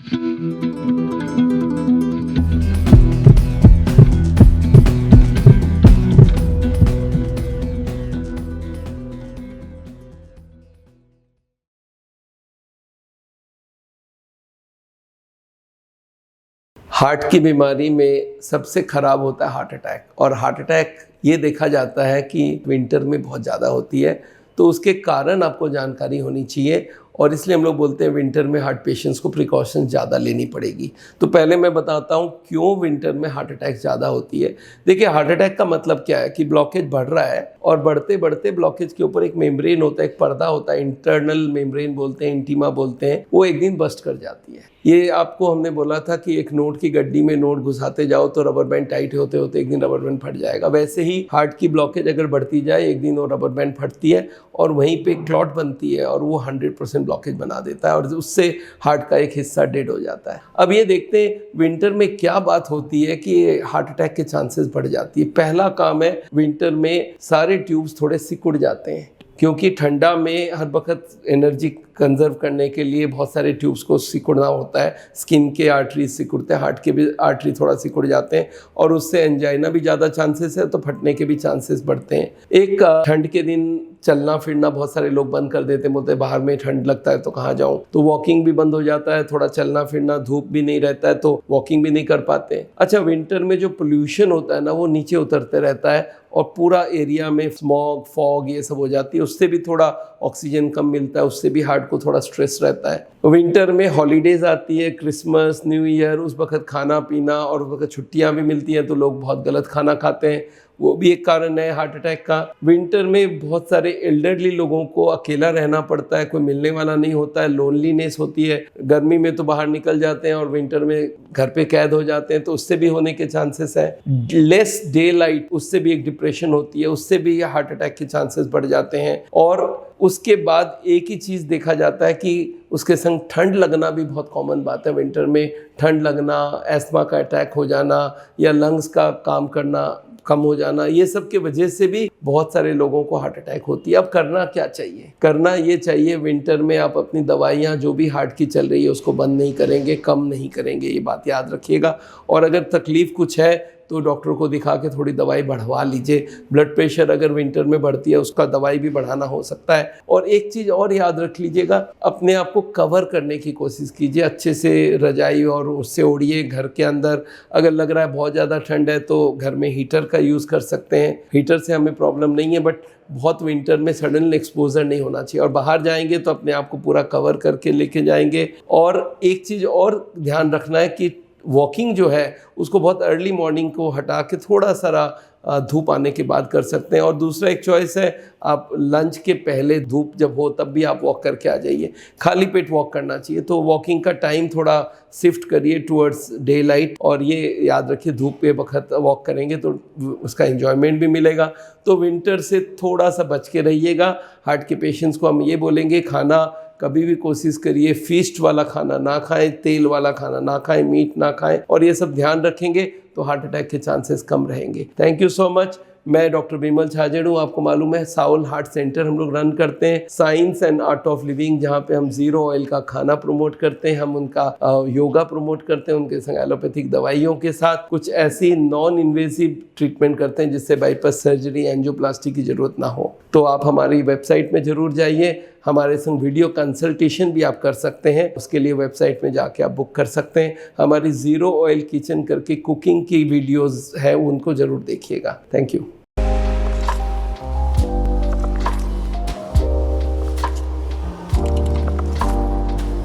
Heart की बीमारी में सबसे खराब होता है हार्ट अटैक, और हार्ट अटैक ये देखा जाता है कि विंटर में बहुत ज़्यादा होती है। तो उसके कारण आपको जानकारी होनी चाहिए, और इसलिए हम लोग बोलते हैं विंटर में हार्ट पेशेंट्स को प्रिकॉशन ज़्यादा लेनी पड़ेगी। तो पहले मैं बताता हूँ क्यों विंटर में हार्ट अटैक ज़्यादा होती है। देखिए, हार्ट अटैक का मतलब क्या है कि ब्लॉकेज बढ़ रहा है, और बढ़ते बढ़ते ब्लॉकेज के ऊपर एक मेम्ब्रेन होता है, एक पर्दा होता है, इंटरनल मेम्ब्रेन बोलते हैं, इंटीमा बोलते हैं, वो एक दिन बस्ट कर जाती है। ये आपको हमने बोला था कि एक नोट की गड्डी में नोट घुसाते जाओ तो रबर बैंड टाइट होते होते एक दिन रबर बैंड फट जाएगा। वैसे ही हार्ट की ब्लॉकेज अगर बढ़ती जाए, एक दिन वो रबर बैंड फटती है और वहीं पे क्लॉट बनती है, और वो 100% ब्लॉकेज बना देता है, और उससे हार्ट का एक हिस्सा डेड हो जाता है। अब ये देखते हैं विंटर में क्या बात होती है कि हार्ट अटैक के चांसेस बढ़ जाती है। पहला काम है, विंटर में सारे ट्यूब्स थोड़े सिकुड़ जाते हैं, क्योंकि ठंडा में हर वक्त एनर्जी कंजर्व करने के लिए बहुत सारे ट्यूब्स को सिकुड़ना होता है। स्किन के आर्टरीज सिकुड़ते हैं, हार्ट के भी आर्टरी थोड़ा सिकुड़ जाते हैं, और उससे एंजाइना भी ज़्यादा चांसेस है, तो फटने के भी चांसेस बढ़ते हैं। एक ठंड के दिन चलना फिरना बहुत सारे लोग बंद कर देते हैं, बोलते हैं बाहर में ठंड लगता है तो कहाँ जाऊँ, तो वॉकिंग भी बंद हो जाता है। थोड़ा चलना फिरना, धूप भी नहीं रहता है तो वॉकिंग भी नहीं कर पाते। अच्छा, विंटर में जो पोल्यूशन होता है ना, वो नीचे उतरते रहता है, और पूरा एरिया में स्मॉग, फॉग ये सब हो जाती है, उससे भी थोड़ा ऑक्सीजन कम मिलता है, उससे भी हार्ट को थोड़ा स्ट्रेस रहता है। विंटर में हॉलीडेज आती है, क्रिसमस, न्यू ईयर, उस वक्त खाना पीना और उस वक्त छुट्टियां भी मिलती हैं, तो लोग बहुत गलत खाना खाते हैं, वो भी एक कारण है हार्ट अटैक का। विंटर में बहुत सारे एल्डरली लोगों को अकेला रहना पड़ता है, कोई मिलने वाला नहीं होता है, लोनलीनेस होती है। गर्मी में तो बाहर निकल जाते हैं और विंटर में घर पे कैद हो जाते हैं, तो उससे भी होने के चांसेस है। लेस डे लाइट, उससे भी एक डिप्रेशन होती है, उससे भी हार्ट अटैक के चांसेस बढ़ जाते हैं। और उसके बाद एक ही चीज़ देखा जाता है कि उसके संग ठंड लगना भी बहुत कॉमन बात है। विंटर में ठंड लगना, एस्थमा का अटैक हो जाना, या लंग्स का काम करना कम हो जाना, ये सब के वजह से भी बहुत सारे लोगों को हार्ट अटैक होती है। अब करना क्या चाहिए? करना ये चाहिए, विंटर में आप अपनी दवाइयाँ जो भी हार्ट की चल रही है उसको बंद नहीं करेंगे, कम नहीं करेंगे, ये बात याद रखिएगा। और अगर तकलीफ़ कुछ है तो डॉक्टर को दिखा के थोड़ी दवाई बढ़वा लीजिए। ब्लड प्रेशर अगर विंटर में बढ़ती है, उसका दवाई भी बढ़ाना हो सकता है। और एक चीज़ और याद रख लीजिएगा, अपने आप को कवर करने की कोशिश कीजिए, अच्छे से रजाई और उससे ओढ़िए घर के अंदर। अगर लग रहा है बहुत ज़्यादा ठंड है तो घर में हीटर का यूज़ कर सकते हैं, हीटर से हमें प्रॉब्लम नहीं है, बट बहुत विंटर में सडन एक्सपोजर नहीं होना चाहिए। और बाहर जाएंगे तो अपने आप को पूरा कवर करके लेके जाएंगे। और एक चीज़ और ध्यान रखना है कि वॉकिंग जो है उसको बहुत अर्ली मॉर्निंग को हटा के थोड़ा सारा धूप आने के बाद कर सकते हैं। और दूसरा एक चॉइस है, आप लंच के पहले धूप जब हो तब भी आप वॉक करके आ जाइए, खाली पेट वॉक करना चाहिए। तो वॉकिंग का टाइम थोड़ा शिफ्ट करिए टुवर्ड्स डे लाइट, और ये याद रखिए धूप पे वक्त वॉक करेंगे तो उसका एंजॉयमेंट भी मिलेगा। तो विंटर से थोड़ा सा बच के रहिएगा। हार्ट के पेशेंट्स को हम ये बोलेंगे, खाना कभी भी कोशिश करिए फीस्ट वाला खाना ना खाएं, तेल वाला खाना ना खाएं, मीट ना खाएं, और ये सब ध्यान रखेंगे तो हार्ट अटैक के चांसेस कम रहेंगे। Thank you so much. मैं डॉक्टर बिमल छाजेड़ हूँ। आपको मालूम है साउल हार्ट सेंटर हम लोग रन करते हैं, science and art of living, जहाँ पे हम जीरो ऑयल का खाना प्रमोट करते हैं, हम उनका योगा प्रमोट करते हैं, उनके संग एलोपैथिक दवाइयों के साथ कुछ ऐसी नॉन इन्वेसिव ट्रीटमेंट करते हैं जिससे बाईपास सर्जरी, एंजियोप्लास्टी की जरूरत ना हो। तो आप हमारी वेबसाइट में जरूर जाइए, हमारे संग वीडियो कंसल्टेशन भी आप कर सकते हैं, उसके लिए वेबसाइट में जाके आप बुक कर सकते हैं। हमारी ज़ीरो ऑयल किचन करके कुकिंग की वीडियोस है, उनको ज़रूर देखिएगा। Thank you.